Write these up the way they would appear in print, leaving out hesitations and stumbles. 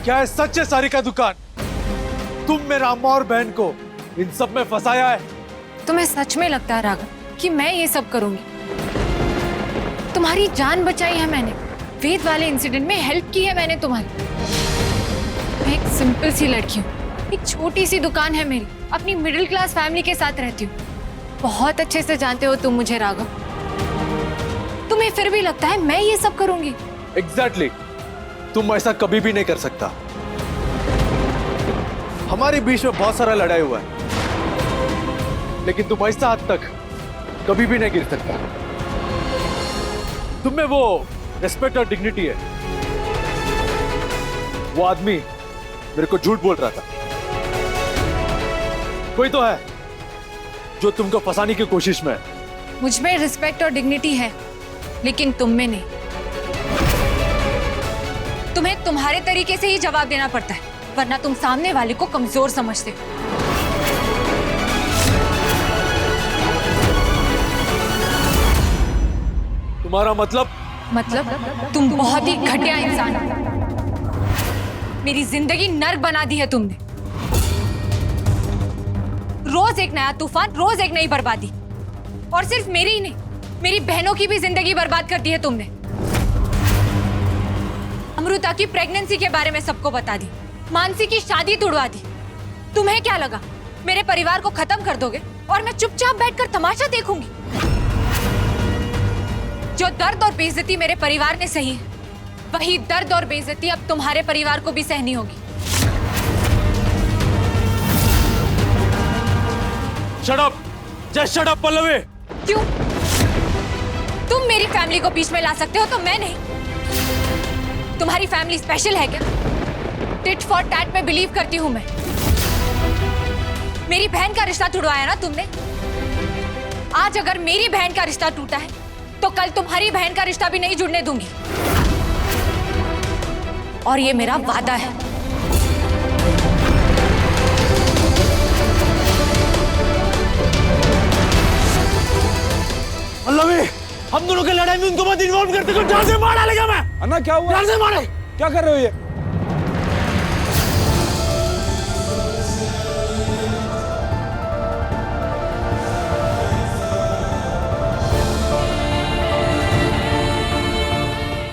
क्या है सच है सारी का दुकान? तुम मेरा अम्मा और बहन को इन सब में फंसाया है। तुम्हें सच में लगता है राघव कि मैं ये सब करूंगी? तुम्हारी जान बचाई है मैंने, वेद वाले इंसिडेंट में हेल्प की है मैंने तुम्हारी। मैं एक सिंपल सी लड़की हूँ, एक छोटी सी दुकान है मेरी, अपनी मिडिल क्लास फैमिली के साथ रहती हूँ। बहुत अच्छे से जानते हो तुम मुझे राघव। तुम्हें फिर भी लगता है मैं ये सब करूंगी? एग्जैक्टली तुम ऐसा कभी भी नहीं कर सकता। हमारे बीच में बहुत सारा लड़ाई हुआ है, लेकिन तुम ऐसा हद तक कभी भी नहीं गिर सकता। तुम में वो रिस्पेक्ट और डिग्निटी है। वो आदमी मेरे को झूठ बोल रहा था। कोई तो है जो तुमको फंसाने की कोशिश में है। मुझ में रिस्पेक्ट और डिग्निटी है, लेकिन तुम में नहीं। तुम्हें तुम्हारे तरीके से ही जवाब देना पड़ता है, वरना तुम सामने वाले को कमजोर समझते हो। तुम्हारा मतलब तुम बहुत ही घटिया इंसान हो। मेरी जिंदगी नर्क बना दी है तुमने। रोज एक नया तूफान, रोज एक नई बर्बादी। और सिर्फ मेरी ही नहीं, मेरी बहनों की भी जिंदगी बर्बाद कर दी है तुमने। अमृता की प्रेगनेंसी के बारे में सबको बता दी, मानसी की शादी तुड़वा दी। तुम्हें क्या लगा मेरे परिवार को खत्म कर दोगे और मैं चुपचाप बैठकर तमाशा देखूंगी? जो दर्द और बेइज्जती मेरे परिवार ने सही है, वही दर्द और बेइज्जती अब तुम्हारे परिवार को भी सहनी होगी। Shut up, just shut up Pallavi. क्यों? तुम मेरी फैमिली को बीच में ला सकते हो तो मैं नहीं? तुम्हारी फैमिली स्पेशल है क्या? टिट फॉर टैट में बिलीव करती हूं मैं। मेरी बहन का रिश्ता तुड़वाया ना तुमने। आज अगर मेरी बहन का रिश्ता टूटा है तो कल तुम्हारी बहन का रिश्ता भी नहीं जुड़ने दूंगी। और ये मेरा वादा है। पल्लवी, हम दोनों की लड़ाई में उनको मत इन्वॉल्व करते, तो जान से मार डालेगा मैं। अन्ना क्या हुआ? जान से मारे। क्या कर रहे हो ये?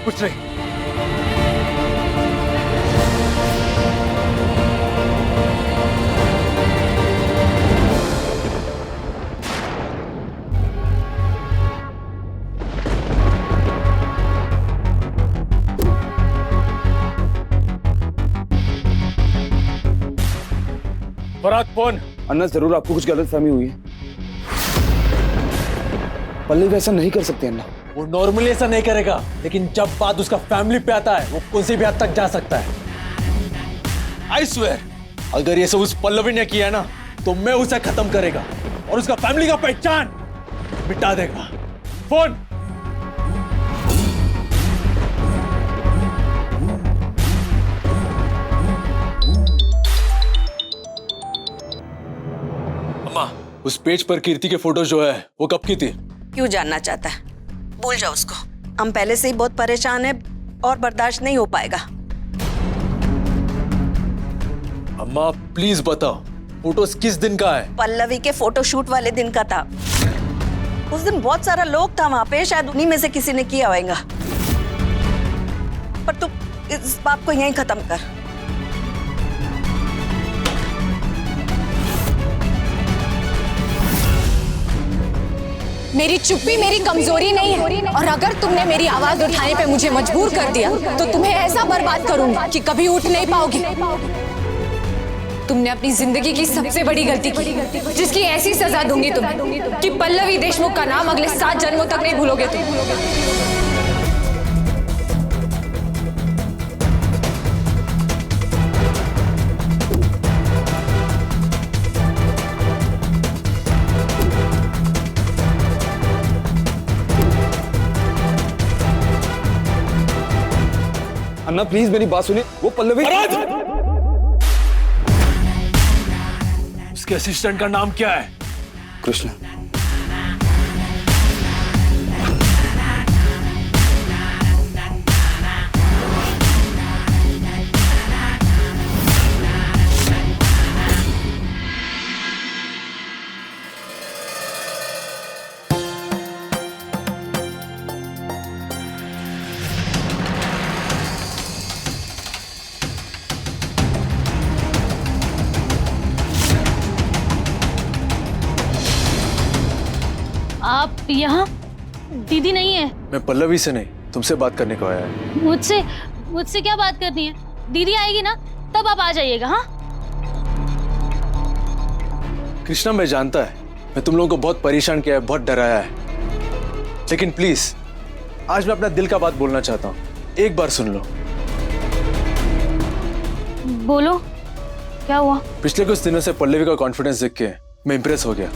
कुछ नहीं। फरहाद फोन। अन्ना जरूर आपको कुछ गलतफहमी हुई है। पल्लवी ऐसा नहीं कर सकते अन्ना। वो नॉर्मली ऐसा नहीं करेगा, लेकिन जब बात उसका फैमिली पे आता है वो किसी भी हद तक जा सकता है। आई स्वेयर, अगर ये सब उस पल्लवी ने किया ना तो मैं उसे खत्म करेगा और उसका फैमिली का पहचान मिटा देगा। फोन। अम्मा, उस पेज पर कीर्ति के फोटो जो है वो कब की थी? क्यों जानना चाहता है? भूल जाओ उसको। हम पहले से ही बहुत परेशान हैं और बर्दाश्त नहीं हो पाएगा। अम्मा प्लीज बताओ, फोटोज किस दिन का है? पल्लवी के फोटोशूट वाले दिन का था। उस दिन बहुत सारा लोग था वहां पे, शायद उन्हीं में से किसी ने किया होगा। पर तू इस बात को यहीं खत्म कर। मेरी चुप्पी मेरी कमजोरी नहीं है, और अगर तुमने मेरी आवाज उठाने पे मुझे मजबूर कर दिया तो तुम्हें ऐसा बर्बाद करूंगी कि कभी उठ नहीं पाओगे। तुमने अपनी जिंदगी की सबसे बड़ी गलती की, जिसकी ऐसी सजा दूंगी तुम्हें कि पल्लवी देशमुख का नाम अगले 7 जन्मों तक नहीं भूलोगे तुम। अन्ना प्लीज मेरी बात सुनिए। वो पल्लवी। उसके असिस्टेंट का नाम क्या है? कृष्ण। आप यहाँ? दीदी नहीं है। मैं पल्लवी से नहीं, तुमसे बात करने को आया है। मुझसे क्या बात करनी है? दीदी आएगी ना तब आप आ जाइएगा। हाँ कृष्णा, मैं जानता है मैं तुम लोगों को बहुत परेशान किया है, बहुत डराया है, लेकिन प्लीज आज मैं अपना दिल का बात बोलना चाहता हूँ। एक बार सुन लो। बोलो, क्या हुआ? पिछले कुछ दिनों से पल्लवी का कॉन्फिडेंस देख के मैं इंप्रेस हो गया।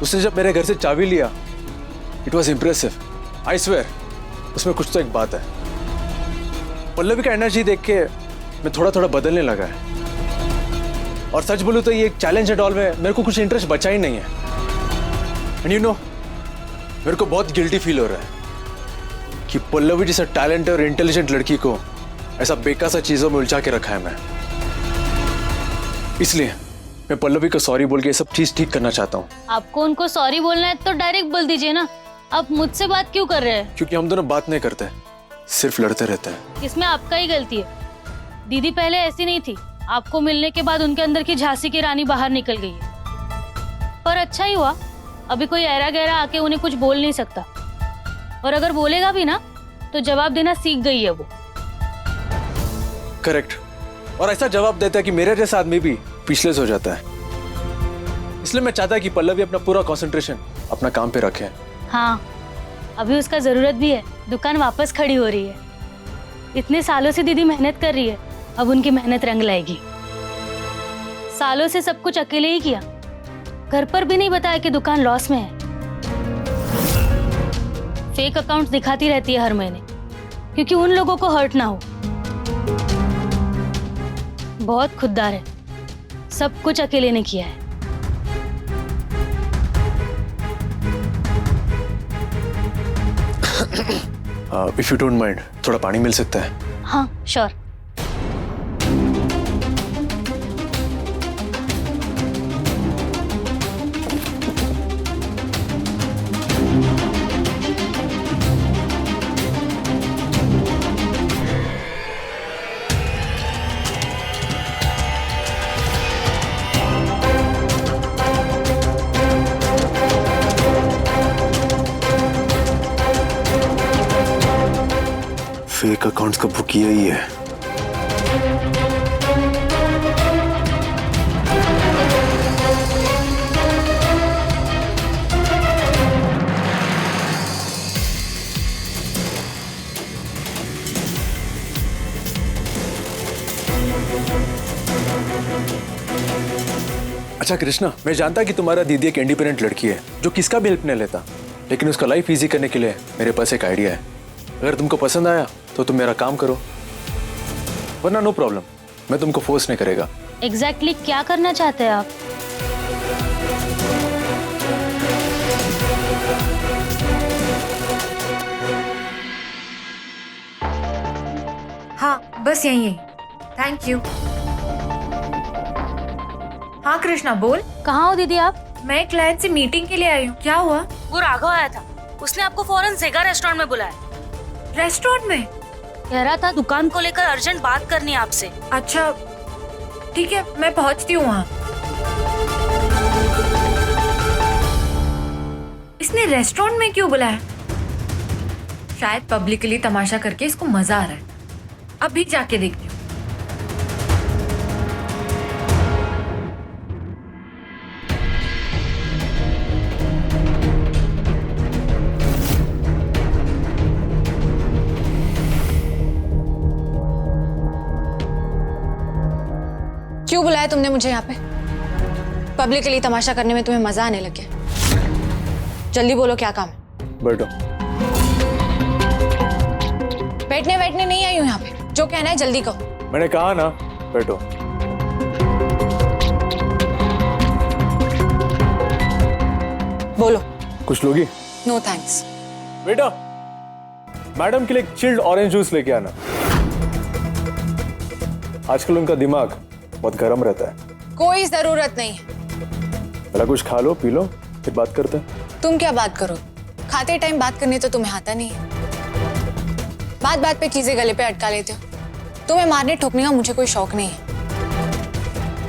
उसने जब मेरे घर से चाबी लिया, it was impressive. I swear उसमें कुछ तो एक बात है। पल्लवी का एनर्जी देख के मैं थोड़ा थोड़ा बदलने लगा है, और सच बोलूं तो ये एक चैलेंज एट ऑल में मेरे को कुछ इंटरेस्ट बचा ही नहीं है। एंड यू नो, मेरे को बहुत गिल्टी फील हो रहा है कि पल्लवी जैसा टैलेंट और इंटेलिजेंट लड़की को ऐसा बेकार सा चीजों में उलझा के रखा है मैं। इसलिए मैं पल्लवी को सॉरी बोल के ये सब चीज ठीक करना चाहता हूँ। आपको उनको सॉरी बोलना है तो डायरेक्ट बोल दीजिए ना। आप मुझसे बात क्यों कर रहे हैं? क्योंकि हम दोनों बात नहीं करते, सिर्फ लड़ते रहते हैं। इसमें आपका ही गलती है। दीदी पहले ऐसी नहीं थी। आपको मिलने के बाद उनके अंदर की झांसी की रानी बाहर निकल गई है। पर अच्छा ही हुआ, अभी कोई ऐरा गहरा आके उन्हें कुछ बोल नहीं सकता, और अगर बोलेगा भी ना तो जवाब देना सीख गई है वो। करेक्ट। और ऐसा जवाब देता है कि मेरे जैसा आदमी भी पीछलेस हो जाता है। इसलिए मैं चाहता है कि पल्लवी अपना पूरा कंसंट्रेशन अपना काम पे रखे। हाँ, अभी उसका जरूरत भी है। दुकान वापस खड़ी हो रही है। इतने सालों से दीदी मेहनत कर रही है, अब उनकी मेहनत रंग लाएगी। सालों से सब कुछ अकेले ही किया, घर पर भी नहीं बताया कि दुकान लॉस में है। फेक अकाउंट दिखाती रहती है हर महीने, क्योंकि उन लोगों को हर्ट ना हो। बहुत खुददार है, सब कुछ अकेले ने किया है। इफ यू डोंट माइंड, थोड़ा पानी मिल सकता है? हाँ श्योर। फेक अकाउंट्स का बुक यही है। अच्छा कृष्णा, मैं जानता कि तुम्हारा दीदी एक इंडिपेंडेंट लड़की है जो किसका भी हेल्प नहीं लेता, लेकिन उसका लाइफ इजी करने के लिए मेरे पास एक आइडिया है। अगर तुमको पसंद आया तो तुम मेरा काम करो, वरना नो प्रॉब्लम, मैं तुमको फोर्स नहीं करेगा। एग्जैक्टली क्या करना चाहते हैं आप? हाँ बस यही। Thank you. हाँ कृष्णा बोल। कहाँ हो दीदी आप? मैं क्लाइंट से मीटिंग के लिए आई हूँ। क्या हुआ? वो राघव आया था, उसने आपको फौरन सेगा रेस्टोरेंट में बुलाया। रेस्टोरेंट में? कह रहा था दुकान को लेकर अर्जेंट बात करनी है आपसे। अच्छा ठीक है, मैं पहुंचती हूँ वहाँ। इसने रेस्टोरेंट में क्यों बुलाया? शायद पब्लिकली तमाशा करके इसको मजा आ रहा है। अभी जाके देखती हूँ। क्यों बुलाया तुमने मुझे यहाँ पे? पब्लिकली तमाशा करने में तुम्हें मजा आने लग गया? जल्दी बोलो क्या काम है? बैठो। बैठने बैठने नहीं आई हूँ यहाँ पे, जो कहना है जल्दी कहो। मैंने कहा ना, बैठो। बोलो। कुछ लोगी? No thanks. बेटा, मैडम के लिए एक चिल्ड ऑरेंज जूस लेके आना। आजकल उनका दिमाग बहुत गर्म रहता है। कोई जरूरत नहीं है। पहले कुछ खा लो, पी लो, फिर बात करते हैं। तुम क्या बात करो? खाते टाइम बात करने तो तुम्हें आता नहीं है। बात बात पे चीजें गले पे अटका लेते हो। तुम्हें मारने ठोकने का मुझे कोई शौक नहीं है।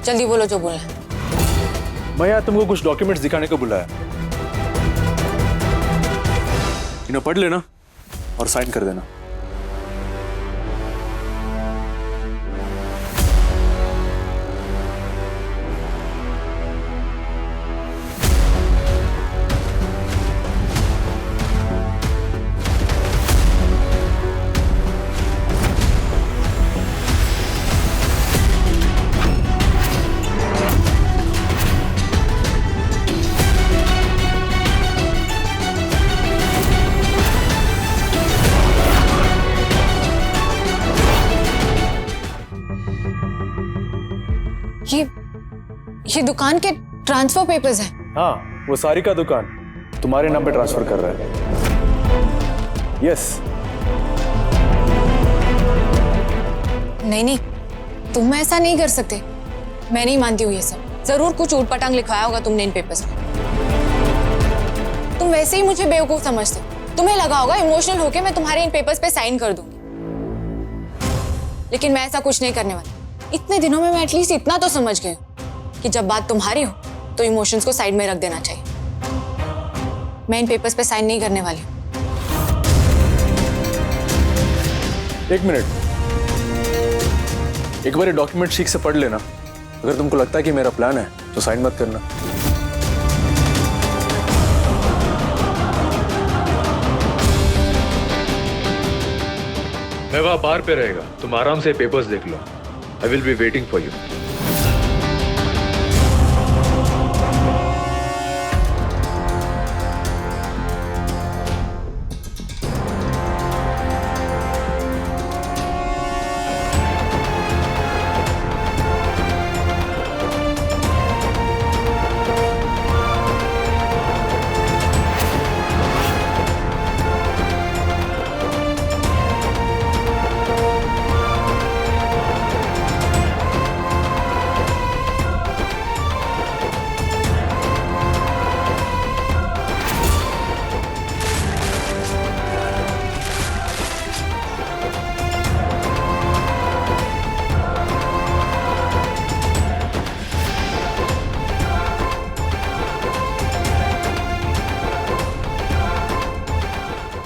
जल्दी बोलो जो बोलना है। मैं यहाँ तुमको कुछ डॉक्यूमेंट्स दिखाने को बुलाया। इन्हें पढ़ लेना और साइन कर देना। ये दुकान के ट्रांसफर पेपर्स हैं। हाँ, वो सारी का दुकान तुम्हारे नाम पे ट्रांसफर कर रहा है। यस। नहीं, तुम ऐसा नहीं कर सकते। मैं नहीं मानती हूँ ये सब। जरूर कुछ ऊटपटांग लिखवाया होगा तुमने इन पेपर्स में। तुम वैसे ही मुझे बेवकूफ समझते हो। तुम्हें लगा होगा इमोशनल होके मैं तुम्हारे इन पेपर्स पे साइन कर दूंगी, लेकिन मैं ऐसा कुछ नहीं करने वाली। इतने दिनों में मैं एटलीस्ट इतना तो समझ गई कि जब बात तुम्हारी हो तो इमोशंस को साइड में रख देना चाहिए। मैं इन पेपर्स पे साइन नहीं करने वाली। एक मिनट, एक बार ये डॉक्यूमेंट ठीक से पढ़ लेना। अगर तुमको लगता है कि मेरा प्लान है तो साइन मत करना। मैं वहां बार पे रहेगा, तुम आराम से पेपर्स देख लो। I will be waiting for you.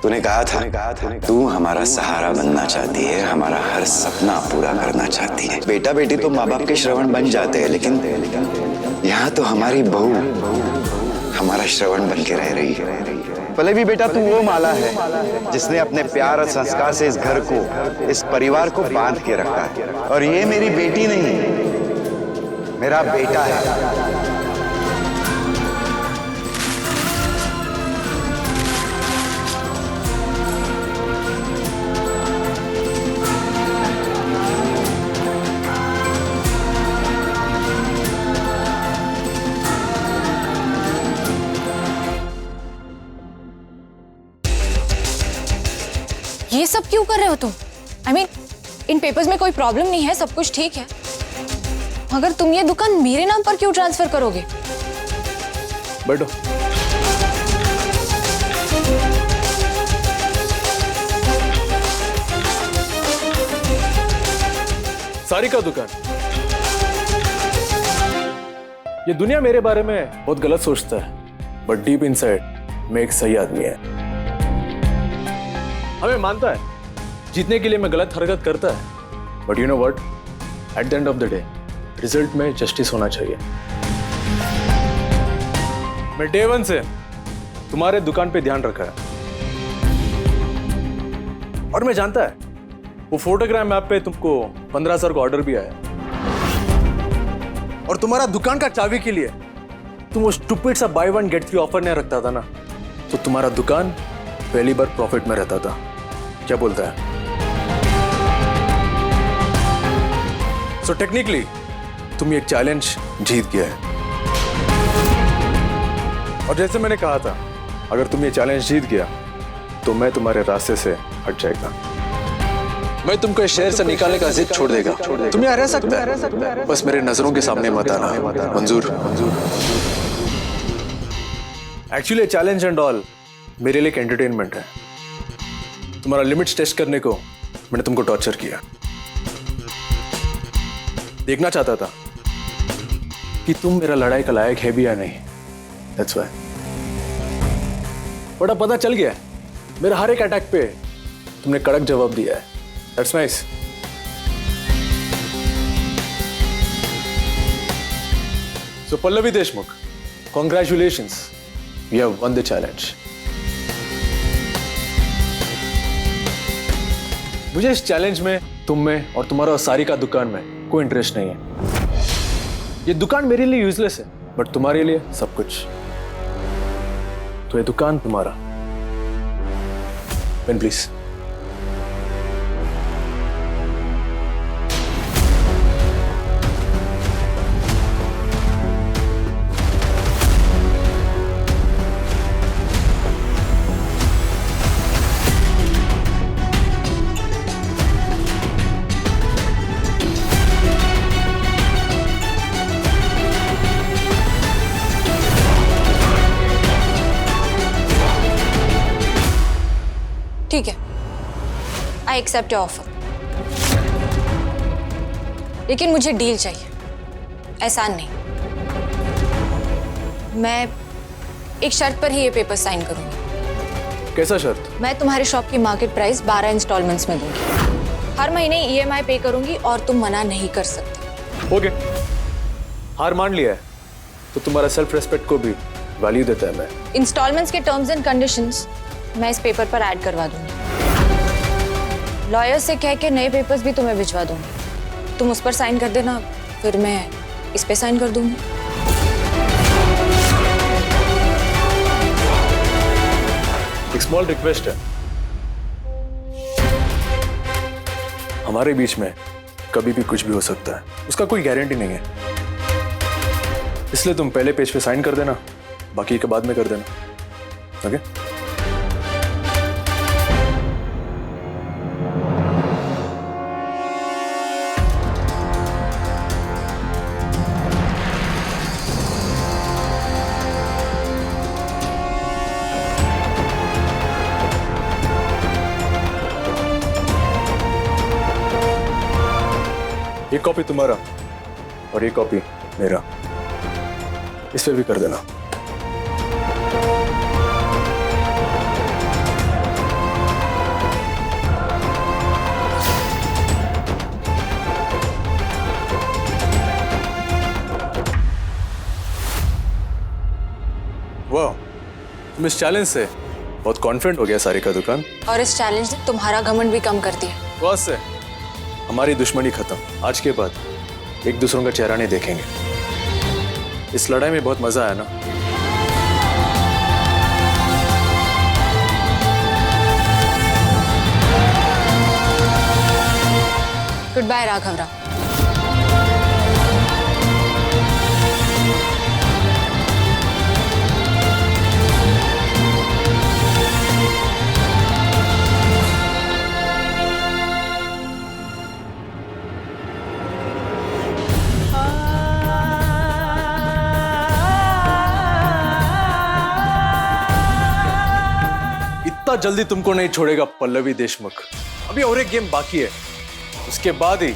तूने कहा था तू हमारा सहारा बनना चाहती है, हमारा हर सपना पूरा करना चाहती है। बेटा बेटी तो माँ बाप के श्रवण बन जाते हैं, लेकिन यहाँ तो हमारी बहू हमारा श्रवण बन के रह रही है। पल्लवी बेटा, तू वो माला है जिसने अपने प्यार और संस्कार से इस घर को, इस परिवार को बांध के रखा है। और ये मेरी बेटी नहीं, मेरा बेटा है। ये सब क्यों कर रहे हो तुम? I mean, इन पेपर्स में कोई प्रॉब्लम नहीं है, सब कुछ ठीक है। मगर तुम ये दुकान मेरे नाम पर क्यों ट्रांसफर करोगे? बैठो। सारी का दुकान। ये दुनिया मेरे बारे में बहुत गलत सोचता है, बट डीप इनसाइड मैं एक सही आदमी है। हमें मानता है जीतने के लिए मैं गलत हरकत करता है, but you know what, at the end of the day result में जस्टिस होना चाहिए। मैं डे वन से तुम्हारे दुकान पे ध्यान रखा है, और मैं जानता है वो फोटोग्राम ऐप पे तुमको 15,000 का ऑर्डर भी आया, और तुम्हारा दुकान का चाबी के लिए तुम वो स्टूपिड सा बाय वन गेट 3 ऑफर नहीं रखता था ना, तो तुम्हारा दुकान पहली बार प्रॉफिट में रहता था। क्या बोलता है? सो टेक्निकली तुम ये चैलेंज जीत गया है, और जैसे मैंने कहा था, अगर तुम ये चैलेंज जीत गया तो मैं तुम्हारे रास्ते से हट जाएगा। मैं तुमको इस शहर से निकालने का जिद छोड़ देगा। तुम यहाँ रह सकता है, बस मेरे नजरों के सामने मत आना। मंजूर? एक्चुअली चैलेंज एंड ऑल मेरे लिए एक एंटरटेनमेंट है। तुम्हारा लिमिट्स टेस्ट करने को मैंने तुमको टॉर्चर किया। देखना चाहता था कि तुम मेरा लड़ाई का लायक है भी या नहीं। That's why। बड़ा पता चल गया मेरे हर एक अटैक पे तुमने कड़क जवाब दिया है। That's nice. So Pallavi Deshmukh, congratulations, you have one the challenge. मुझे इस चैलेंज में तुम में और तुम्हारा सारिका दुकान में कोई इंटरेस्ट नहीं है। ये दुकान मेरे लिए यूजलेस है, बट तुम्हारे लिए सब कुछ। तो ये दुकान तुम्हारा। Pen please. ठीक है, आई एक्सेप्ट योर ऑफर, लेकिन मुझे डील चाहिए, एहसान नहीं। मैं एक शर्त पर ही ये पेपर साइन करूंगी। कैसा शर्त? मैं तुम्हारे शॉप की मार्केट प्राइस 12 इंस्टॉलमेंट्स में दूंगी। हर महीने EMI पे करूंगी और तुम मना नहीं कर सकते। ओके, हार मान लिया है तो तुम्हारा सेल्फ रेस्पेक्ट को भी वैल्यू देता है मैं। इंस्टॉलमेंट्स के टर्म्स एंड कंडीशंस मैं इस पेपर पर ऐड करवा दूंगी। लॉयर से कह के नए पेपर्स भी तुम्हें भिजवा दूंगी। तुम उस पर साइन कर देना, फिर मैं इस पे साइन कर दूंगी। एक स्मॉल रिक्वेस्ट है, हमारे बीच में कभी भी कुछ भी हो सकता है, उसका कोई गारंटी नहीं है। इसलिए तुम पहले पेज पे साइन कर देना, बाकी के बाद में कर देना। ओके? एक कॉपी तुम्हारा और एक कॉपी मेरा, इस पे भी कर देना। वाह, तुम इस चैलेंज से बहुत कॉन्फिडेंट हो गया सारिका दुकान। और इस चैलेंज ने तुम्हारा घमंड भी कम कर दिया। बस से हमारी दुश्मनी खत्म। आज के बाद एक दूसरों का चेहरा नहीं देखेंगे। इस लड़ाई में बहुत मजा आया ना? गुड बाय राघवराव। इतना जल्दी तुमको नहीं छोड़ेगा पल्लवी देशमुख। अभी और एक गेम बाकी है, उसके बाद ही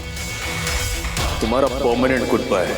तुम्हारा परमानेंट गुड बाय है।